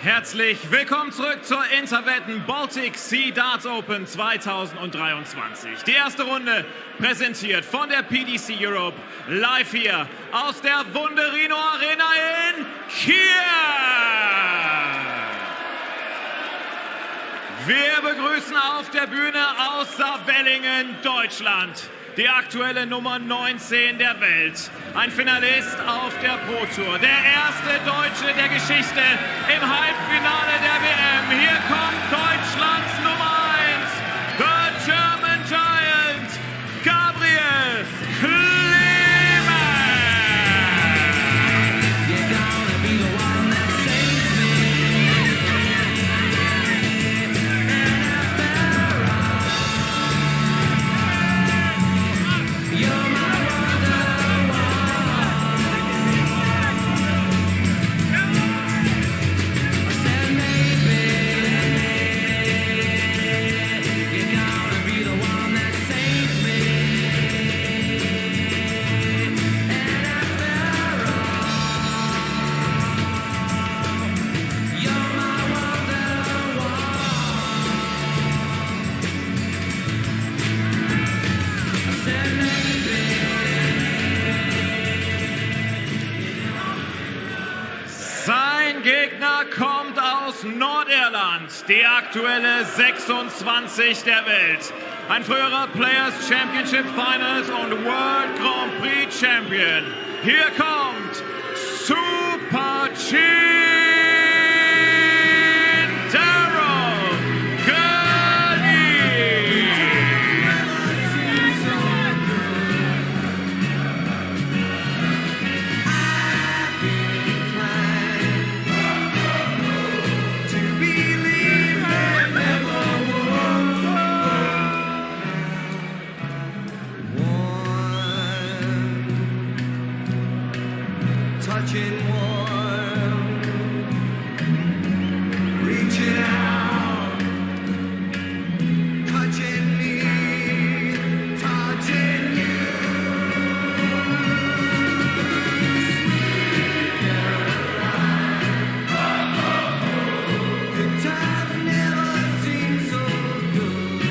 Herzlich willkommen zurück zur Interwetten Baltic Sea Darts Open 2023. Die erste Runde präsentiert von der PDC Europe, live hier aus der Wunderino Arena in Kiel. Wir begrüßen auf der Bühne aus Saarwellingen, Deutschland, die aktuelle Nummer 19 der Welt. Ein Finalist auf der Pro Tour. Der erste Deutsche der Geschichte im Halbfinale der WM. Hier kommt Deutschlands Nummer 1, the German Giant, Gabriel Clemen. Sein Gegner kommt aus Nordirland, die aktuelle 26 der Welt. Ein früherer Players Championship Finals und World Grand Prix Champion. Hier kommt Super Chin Daryl Gurney. Touching warm, reaching out, touching me, touching you. Good times never seem so good.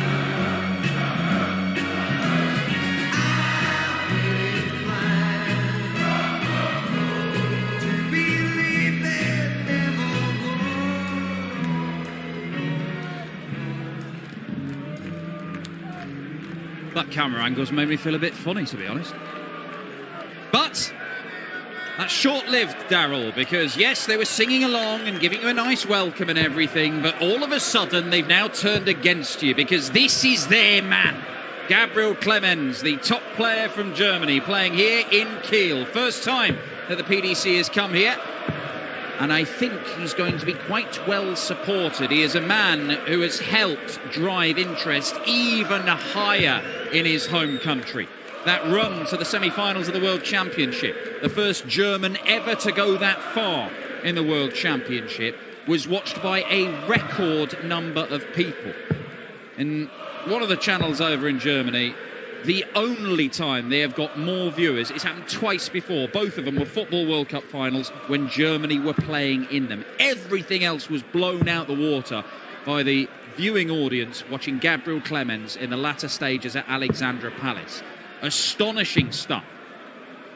I've been inclined to believe that never would. That camera angle's made me feel a bit funny, to be honest. But that's short-lived, Daryl, because yes, they were singing along and giving you a nice welcome and everything, but all of a sudden they've now turned against you because this is their man. Gabriel Clemen, the top player from Germany, playing here in Kiel. First time that the PDC has come here. And I think he's going to be quite well supported. He is a man who has helped drive interest even higher in his home country. That run to the semi-finals of the World Championship, the first German ever to go that far in the World Championship, was watched by a record number of people. In one of the channels over in Germany, the only time they have got more viewers, it's happened twice before. Both of them were Football World Cup finals when Germany were playing in them. Everything else was blown out the water by the viewing audience watching Gabriel Clemens in the latter stages at Alexandra Palace. Astonishing stuff.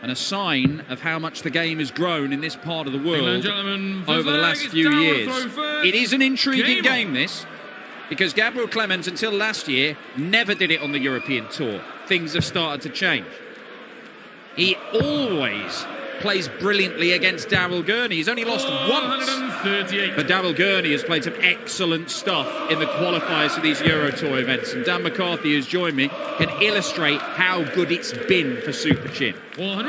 And a sign of how much the game has grown in this part of the world over the last few years. It is an intriguing game, this, because Gabriel Clemens, until last year, never did it on the European tour. Things have started to change. He always plays brilliantly against Daryl Gurney. He's only lost once. But Daryl Gurney has played some excellent stuff in the qualifiers for these Euro Tour events. And Dan McCarthy, who's joined me, can illustrate how good it's been for Super Chin. Well,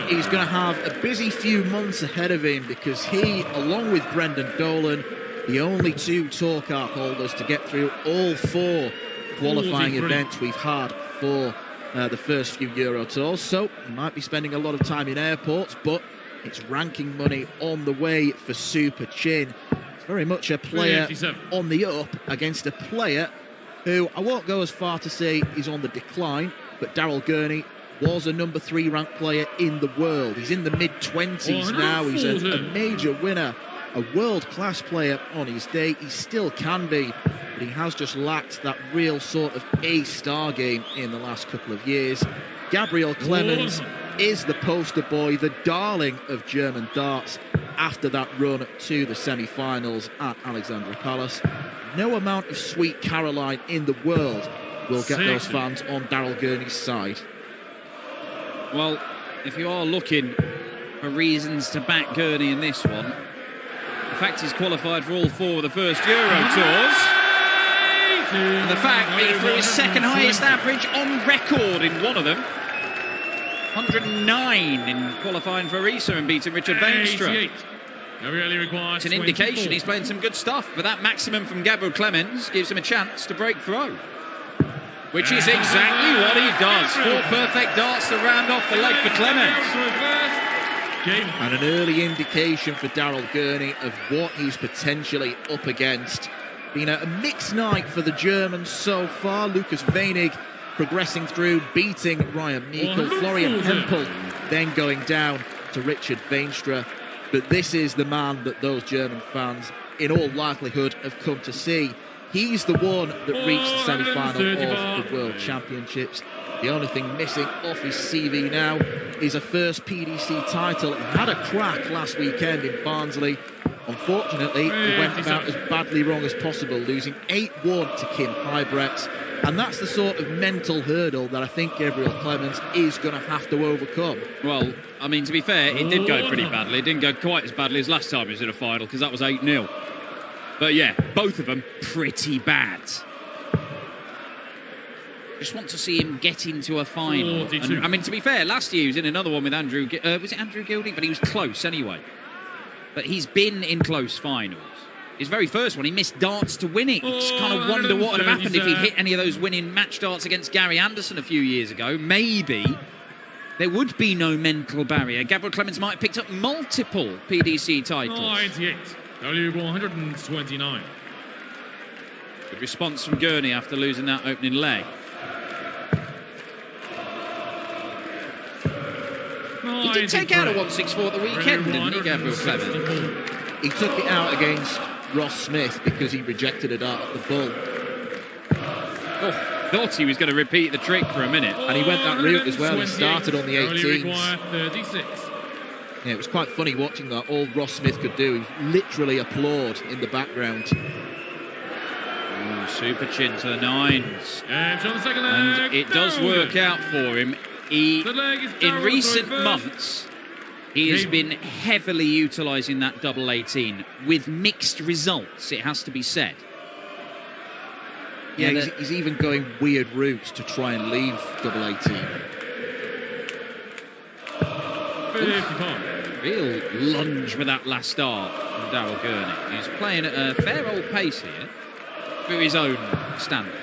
he's going to have a busy few months ahead of him because he, along with Brendan Dolan, the only two tour card holders to get through all four qualifying events we've had for the first few Euro Tours. So he might be spending a lot of time in airports, but it's ranking money on the way for Super Chin. It's very much a player on the up against a player who I won't go as far to say is on the decline, but Daryl Gurney was a number 3 ranked player in the world. He's in the mid-20s now. He's a major winner a world-class player on his day. He still can be, but he has just lacked that real sort of A-star game in the last couple of years. Gabriel Clemen is the poster boy, the darling of German darts after that run to the semi-finals at Alexandra Palace. No amount of Sweet Caroline in the world will get those fans on Daryl Gurney's side. Well, if you are looking for reasons to back Gurney in this one, the fact he's qualified for all 4 of the first Euro Tours, and the fact that he threw his second highest average on record in one of them, 109 in qualifying for Risa and beating Richard Veenstra. It's an indication he's playing some good stuff, but that maximum from Gabriel Clemens gives him a chance to break through, which is exactly what he does. 4 perfect darts to round off the leg for Clemens. And an early indication for Daryl Gurney of what he's potentially up against. Been a mixed night for the Germans so far. Lucas Weinig progressing through, beating Ryan Meikle. Florian Hempel then going down to Richard Veenstra. But this is the man that those German fans, in all likelihood, have come to see. He's the one that reached the semi-final of the World Championships. The only thing missing off his CV now is a first PDC title. He had a crack last weekend in Barnsley. Unfortunately, he went about as badly wrong as possible, losing 8-1 to Kim Huybrechts. And that's the sort of mental hurdle that I think Gabriel Clemens is going to have to overcome. Well, I mean, to be fair, it did go pretty badly. It didn't go quite as badly as last time he was in a final, because that was 8-0. But yeah, both of them pretty bad. Just want to see him get into a final. And, I mean, to be fair, last year he was in another one with Andrew... was it Andrew Gilding? But he was close anyway. But he's been in close finals. His very first one, he missed darts to win it. You just kind of wonder what would have happened if he'd hit any of those winning match darts against Gary Anderson a few years ago. Maybe there would be no mental barrier. Gabriel Clemens might have picked up multiple PDC titles. 98, W129. Good response from Gurney after losing that opening leg. He did take out a 164 at the weekend, didn't he, Gabriel Clemens? He took it out against Ross Smith because he rejected a dart at the bull. Oh, thought he was going to repeat the trick for a minute. And he went that route as well. He started on the 18s. 36. Yeah, it was quite funny watching that. All Ross Smith could do, he literally applaud in the background. Ooh, super chin to the 9s. And it does work out for him. He, in recent months, he has been heavily utilising that double 18 with mixed results, it has to be said. Yeah, he's even going weird routes to try and leave double 18. Real lunge with that last start from Daryl Gurney. He's playing at a fair old pace here through his own standard.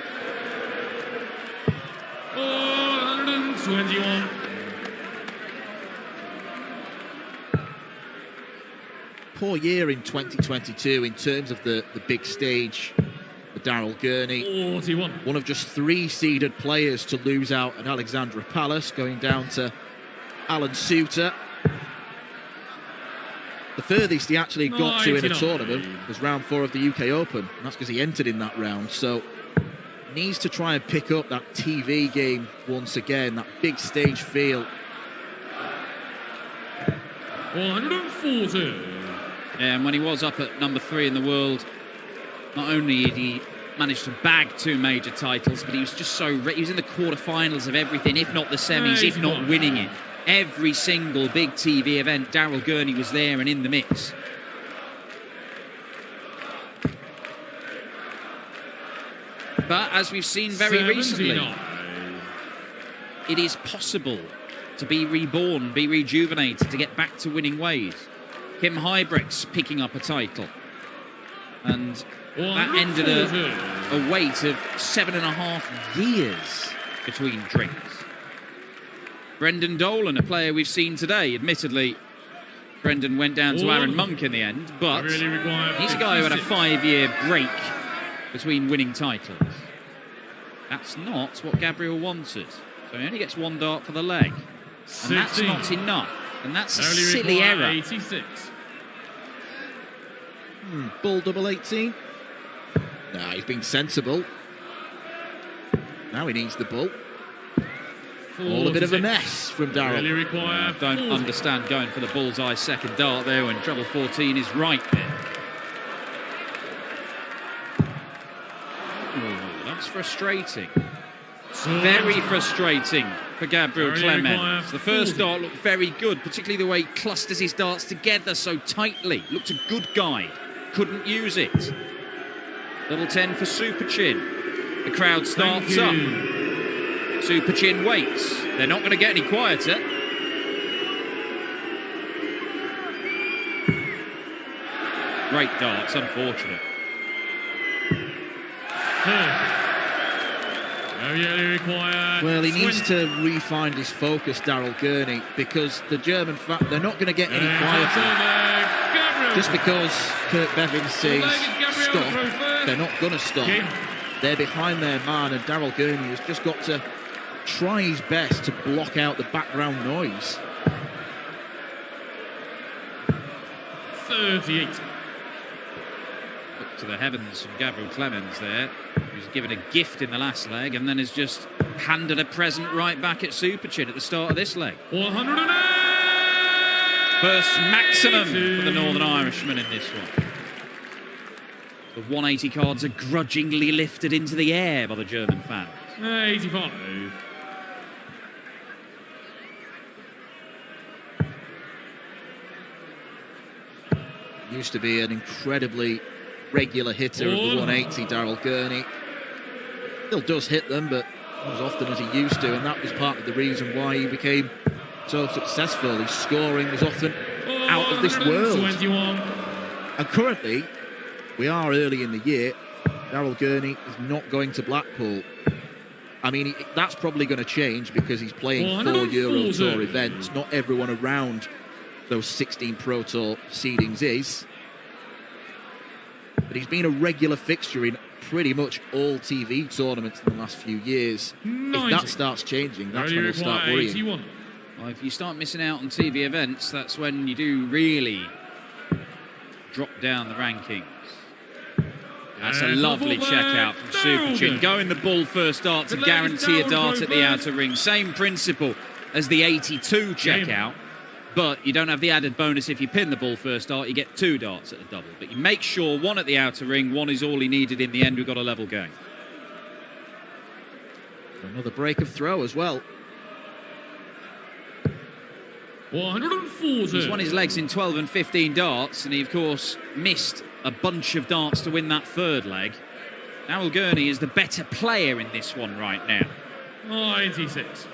421. Poor year in 2022 in terms of the big stage for Daryl Gurney. 41. One of just 3 seeded players to lose out at Alexandra Palace, going down to Alan Suter. The furthest he actually got to in a tournament was round 4 of the UK Open, and that's because he entered in that round. So needs to try and pick up that TV game once again, that big stage feel. 140. Yeah, and when he was up at number 3 in the world, not only did he manage to bag 2 major titles, but he was just so... he was in the quarterfinals of everything, if not the semis, if not winning it. Every single big TV event, Daryl Gurney was there and in the mix. But as we've seen very recently, it is possible to be reborn, be rejuvenated, to get back to winning ways. Kim Huybrechts picking up a title. And that ended a wait of 7.5 years between drinks. Brendan Dolan, a player we've seen today. Admittedly, Brendan went down to Aaron Monk in the end, but he's a guy who had a 5-year break between winning titles. That's not what Gabriel wanted. So he only gets 1 dart for the leg. And that's not enough. And that's a silly error. 86. Bull double 18. No, he's been sensible. Now he needs the bull. All a bit of a mess from Daryl. Really require I don't 40. understand going for the bullseye second dart there when treble 14 is right there. Ooh, that's frustrating. Very frustrating for Gabriel Very Clemen. require The first 40. dart looked very good, particularly the way he clusters his darts together so tightly. Looked a good guide. Couldn't use it. Little 10 for Super Chin. The crowd starts up. Super Chin waits. They're not going to get any quieter. Great darts, unfortunate. Really require Well, he needs 20. to re-find his focus, Daryl Gurney, because the German they're not going to get any And quieter. Gabriel. Just because Kirk Bevins says Gabriel stop, through first. they're not going to stop. Okay. They're behind their man, and Daryl Gurney has just got to try his best to block out the background noise. 38. Up to the heavens from Gabriel Clemens there, who's given a gift in the last leg and then has just handed a present right back at Super Chin at the start of this leg. 108. First maximum for the Northern Irishman in this one. The 180 cards are grudgingly lifted into the air by the German fans. 85. Used to be an incredibly regular hitter of the 180, Daryl Gurney. Still does hit them, but not as often as he used to, and that was part of the reason why he became so successful. His scoring was often out of this world. 21. And currently, we are early in the year, Daryl Gurney is not going to Blackpool. I mean, that's probably going to change because he's playing 4 Euro Tour events. Not everyone around those 16 Pro Tour seedings is. But he's been a regular fixture in pretty much all TV tournaments in the last few years. 90. If that starts changing, that's when Really he'll start require worrying. 81. Well, if you start missing out on TV events, that's when you do really drop down the rankings. That's a And lovely for the check out from Super Chin. Daryl. Going the ball first dart to The leg is guarantee a Daryl dart go at the first. outer ring. Same principle as the 82 check Game. out, but you don't have the added bonus if you pin the ball first dart. You get 2 darts at the double, but you make sure 1 at the outer ring, 1 is all he needed in the end. We've got a level game. Another break of throw as well. 140. He's won his legs in 12 and 15 darts, and he, of course, missed a bunch of darts to win that third leg. Daryl Gurney is the better player in this one right now. 96.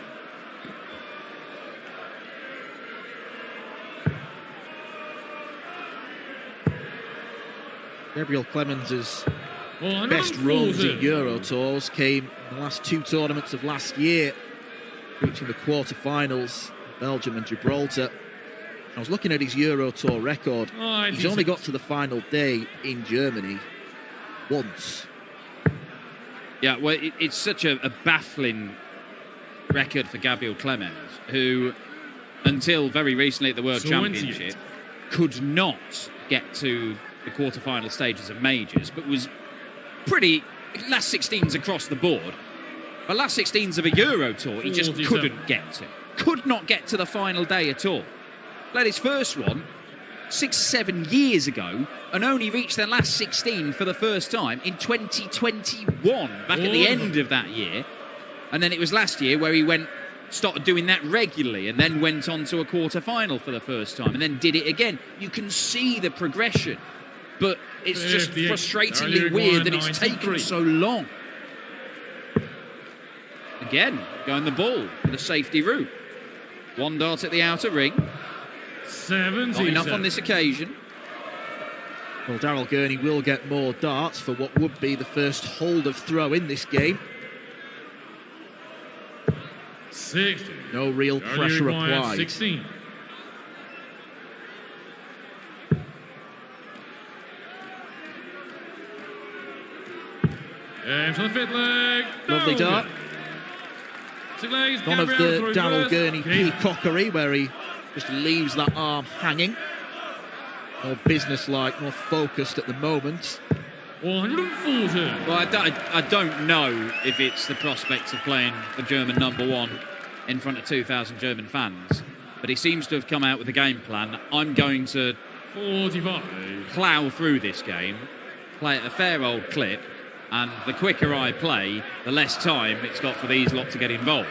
Gabriel Clemens' 140. best runs in Euro Tours came in the last 2 tournaments of last year, reaching the quarter-finals, Belgium and Gibraltar. I was looking at his Euro Tour record. He's only got to the final day in Germany once. Yeah, well, it's such a baffling record for Gabriel Clemens, who, until very recently at the World 28. Championship, could not get to the quarter-final stages of majors, but was pretty last 16s across the board. But last 16s of a Euro Tour, he just 47. couldn't get to. Could not get to the final day at all. Played his first one 6-7 years ago and only reached the last 16 for the first time in 2021, back at the end of that year. And then it was last year where he started doing that regularly and then went on to a quarter-final for the first time and then did it again. You can see the progression, but it's just 58. frustratingly Only weird that required it's 93. taken so long. Again, going the ball for the safety route. 1 dart at the outer ring. 70. Not enough on this occasion. Well, Daryl Gurney will get more darts for what would be the first hold of throw in this game. 60. No real Only pressure required applied. 16. James on the 5th leg. Lovely No. dart. 6 legs. None of Gabriel the through Daryl first. Gurney Okay. peacockery where he just leaves that arm hanging. more businesslike, more focused at the moment. 140. Well, I don't know if it's the prospects of playing the German number one in front of 2,000 German fans, but he seems to have come out with a game plan. I'm going to 45. plough through this game, play at a fair old clip, and the quicker I play, the less time it's got for these lot to get involved.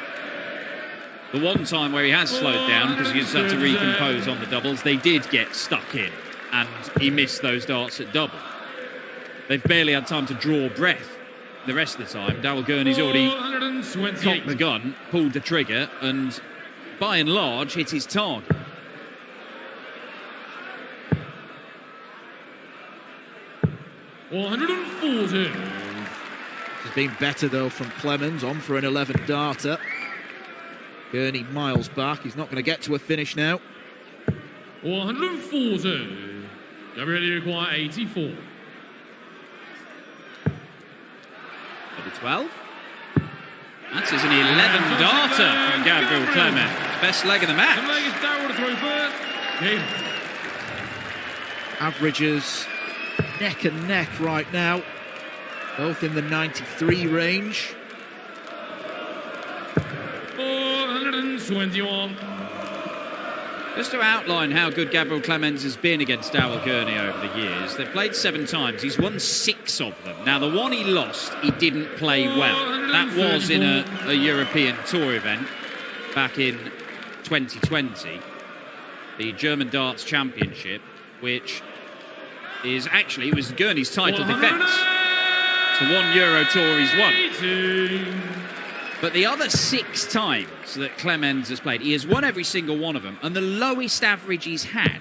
The one time where he has slowed down, because he just had to recompose on the doubles, they did get stuck in, and he missed those darts at double. They've barely had time to draw breath the rest of the time. Daryl Gurney's already cocked the gun, pulled the trigger, and by and large hit his target. $140. Has been better though from Clemens, on for an 11 darter. Gurney miles back, he's not going to get to a finish now. 140. Gabriel, you require 84. Number 12. That is an 11 darter from Gabriel Clemen. Best leg of the match. The leg is Daryl to throw first. Game. Averages neck and neck right now, both in the 93 range. 421. Just to outline how good Gabriel Clemens has been against Daryl Gurney over the years, they've played 7 times. He's won 6 of them. Now, the one he lost, he didn't play well. That was in a European Tour event back in 2020, the German Darts Championship, which is actually, it was Gurney's title defence. It's the 1 Euro Tour he's won. But the other 6 times that Clemens has played, he has won every single one of them, and the lowest average he's had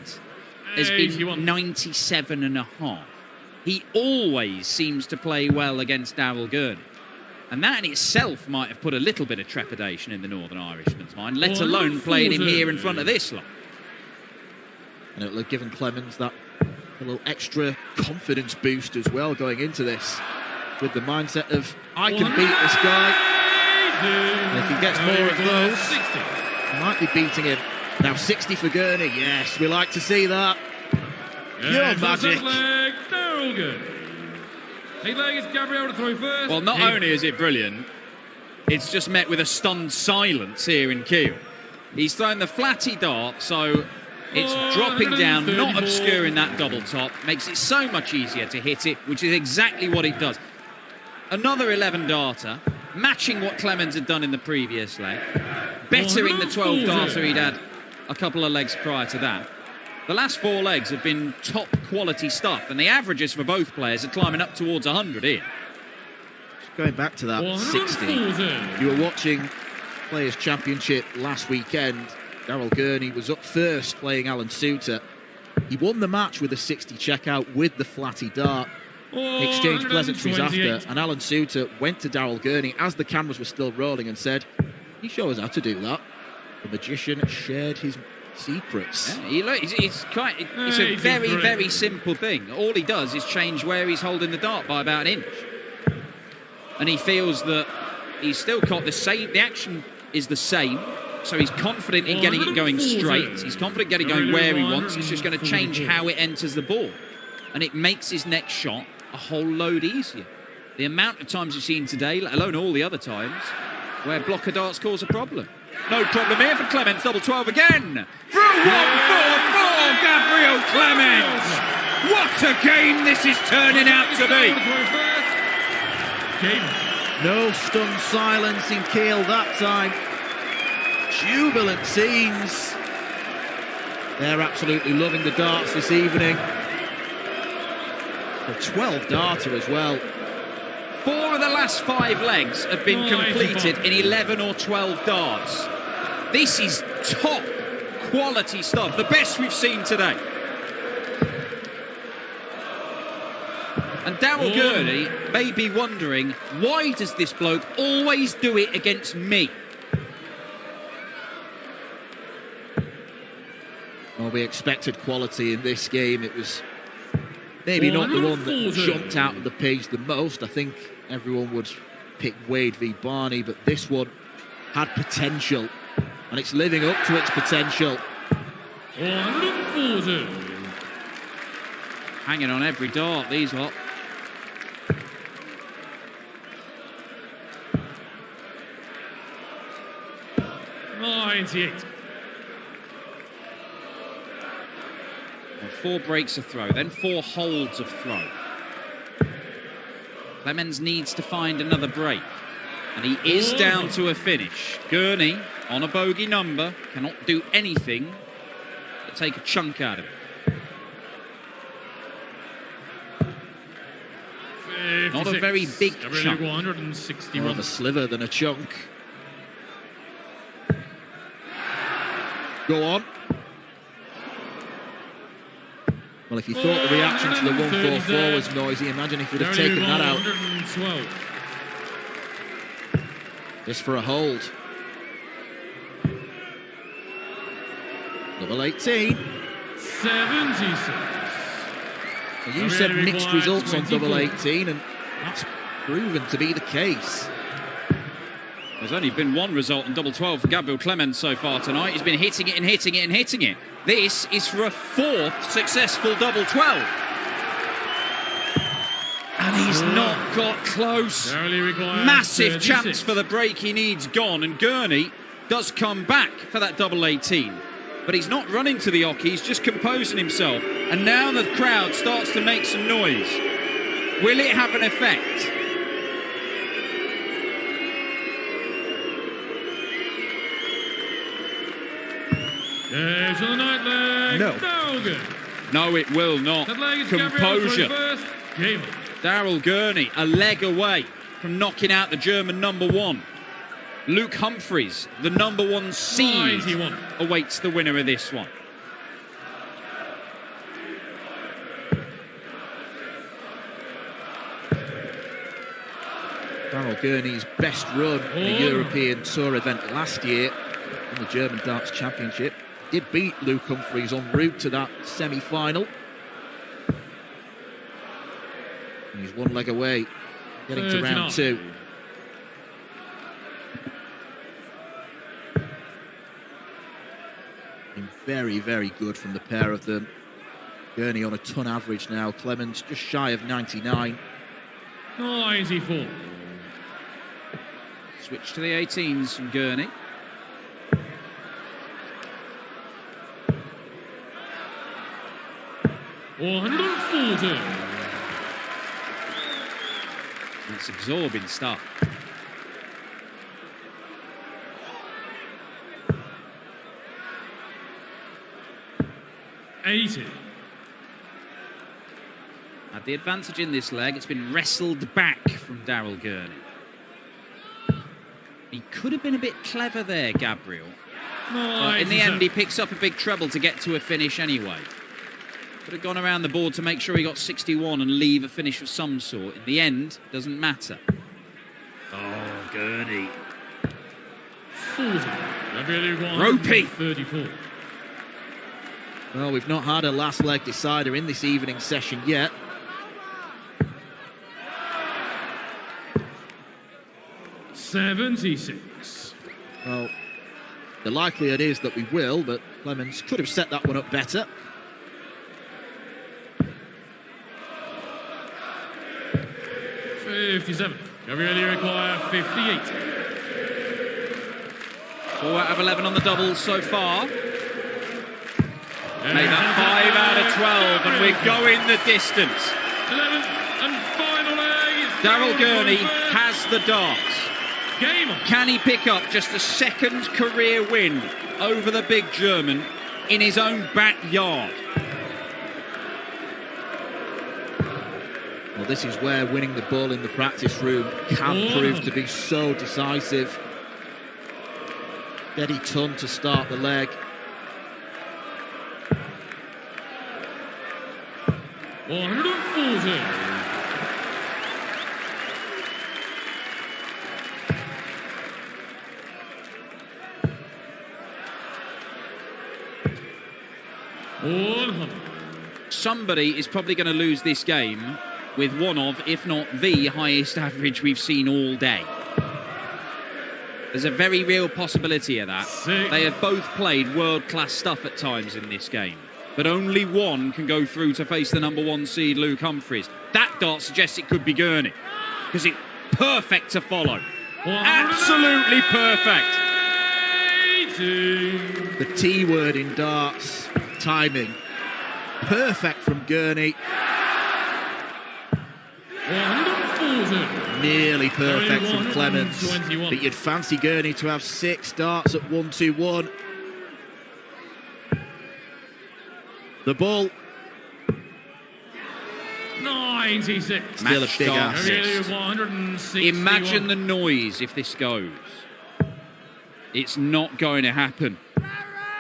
has been 97.5. He always seems to play well against Daryl Gurney. And that in itself might have put a little bit of trepidation in the Northern Irishman's mind, let alone playing him here in front of this lot. And it'll have given Clemens that a little extra confidence boost as well going into this, with the mindset of, I can beat this guy. And if he gets more of those, he might be beating him. Now 60 for Gurney, yes, we like to see that. Pure magic. Leg is Gabriel to throw first. Well, not only is it brilliant, it's just met with a stunned silence here in Kiel. He's thrown the flatty dart, so it's dropping down, not obscuring that double top, makes it so much easier to hit it, which is exactly what it does. Another 11 darter, matching what Clemens had done in the previous leg, bettering the 12 darter he'd had a couple of legs prior to that. The last 4 legs have been top quality stuff, and the averages for both players are climbing up towards 100 here. Going back to that 60, you were watching Players' Championship last weekend. Daryl Gurney was up first playing Alan Suter. He won the match with a 60 checkout with the flatty dart. Exchanged pleasantries after, and Alan Suter went to Daryl Gurney as the cameras were still rolling and said, "Can you show us how to do that?" The magician shared his secrets. Yeah, it's a very, very simple thing. All he does is change where he's holding the dart by about an inch. And he feels that he's still got the same, the action is the same, so he's confident in getting it going straight. He's confident getting it going where he wants. It's just going to change how it enters the ball. And it makes his next shot a whole load easier. The amount of times you've seen today, let alone all the other times, where blocker darts cause a problem. No problem here for Clemens, double 12 again. Through 1-4-4, Gabriel Clemens. What a game this is turning out to be. No stunned silence in Kiel that time. Jubilant scenes. They're absolutely loving the darts this evening. The 12 darter as well. 4 of the last 5 legs have been completed in 11 or 12 darts. This is top quality stuff, the best we've seen today. And Daryl Gurney may be wondering, why does this bloke always do it against me? Well, we expected quality in this game. It was maybe not the one that jumped out of the page the most. I think everyone would pick Wade v Barney, but this one had potential, and it's living up to its potential. Hanging on every dart, these lot. $98. And 4 breaks of throw, then 4 holds of throw. Clemens needs to find another break. And he is down to a finish. Gurney, on a bogey number, cannot do anything but take a chunk out of it. 56. Not a very big Gabriel chunk. 160 More of a runs. sliver than a chunk. Go on. Well, if you thought the reaction to the 144 was noisy, imagine if we'd have taken that out. 112. Just for a hold. Double 18. 76. Well, you said mixed results on double 24. 18, and that's proven to be the case. There's only been one result in double 12 for Gabriel Clemen so far tonight. He's been hitting it and hitting it and hitting it. This is for a 4th successful double 12. And he's not got close. Massive chance for the break he needs gone. And Gurney does come back for that double 18. But he's not running to the oche, he's just composing himself. And now the crowd starts to make some noise. Will it have an effect? There's the night leg. No. No good. No, it will not. That leg is Gabriel Composure. first. Game. Daryl Gurney, a leg away from knocking out the German number 1. Luke Humphreys, the number 1 seed, 91. awaits the winner of this one. Daryl Gurney's best run in a European Tour event last year in the German Darts Championship. Did beat Luke Humphreys en route to that semi-final. And he's 1 leg away, getting to round 2. Been very, very good from the pair of them. Gurney on a ton average now. Clemens just shy of 99. 94. Switch to the 18s from Gurney. $140. It's absorbing stuff. $80. Had the advantage in this leg. It's been wrestled back from Daryl Gurney. He could have been a bit clever there, Gabriel. But in the end, he picks up a big treble to get to a finish anyway. Could have gone around the board to make sure he got 61 and leave a finish of some sort. In the end, doesn't matter. Oh, Gurney. 40. Ropey. 34. Well, we've not had a last leg decider in this evening session yet. $76. Well, the likelihood is that we will, but Clemens could have set that one up better. $57. Gabriel, you require 58. 4 out of 11 on the doubles so far. Made that 5 out of 12, and we're going the distance. 11th and final leg. Daryl Gurney has the darts. Game on. Can he pick up just a 2nd career win over the big German in his own backyard? Well, this is where winning the ball in the practice room can prove to be so decisive. Steady ton to start the leg. $140. Somebody is probably going to lose this game with one of, if not the highest average we've seen all day. There's a very real possibility of that. They have both played world-class stuff at times in this game. but only one can go through to face the number 1 seed, Luke Humphries. That dart suggests it could be Gurney, because it's perfect to follow. Absolutely perfect. The T word in darts, timing. Perfect from Gurney. 140. Nearly perfect from Clemens. 121. But you'd fancy Gurney to have 6 darts at 1-2-1. The ball. 96. Still a Match big start. ass. Gabriel with 161. Imagine the noise if this goes. It's not going to happen.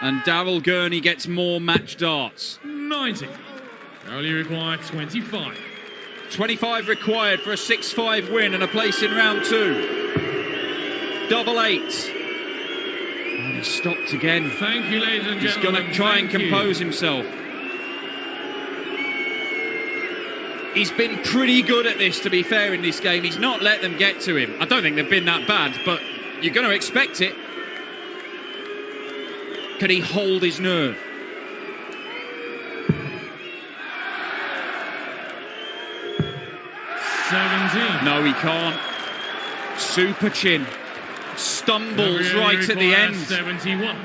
And Daryl Gurney gets more match darts. 90. Only require 25. 25 required for a 6-5 win and a place in round 2. Double 8. And he stopped again. Thank you, ladies and He's gentlemen. going to try and Thank you. compose himself. He's been pretty good at this, to be fair, in this game. He's not let them get to him. I don't think they've been that bad, but you're going to expect it. Can he hold his nerve? No, he can't. Super chin. Stumbles right at the end. 71.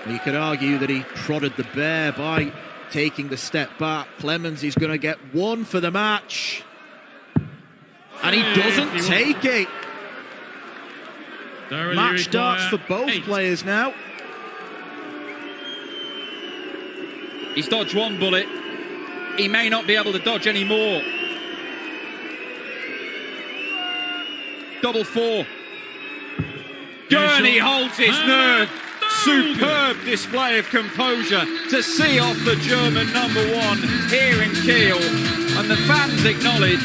You could argue that he prodded the bear by taking the step back. Clemens is going to get 1 for the match. And he doesn't 51. take it. Daryl, Match you darts for require both 8. players now. He's dodged 1 bullet. He may not be able to dodge any more. Double 4. Gurney holds his nerve. Superb display of composure to see off the German number 1 here in Kiel. And the fans acknowledge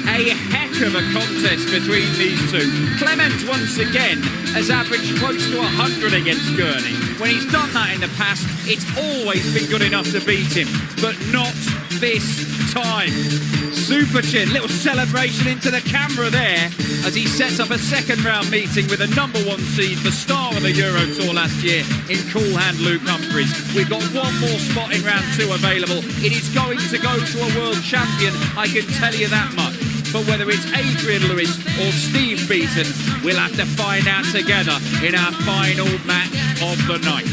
a heck of a contest between these two. Clement once again has averaged close to 100 against Gurney. When he's done that in the past, it's always been good enough to beat him, but not this time. Super chin, little celebration into the camera there as he sets up a second round meeting with a number 1 seed, the star of the Euro Tour last year in cool hand Luke Humphries. We've got 1 more spot in round 2 available. It is going to go to a world champion, I can tell you that much. But whether it's Adrian Lewis or Steve Beaton, we'll have to find out together in our final match of the night.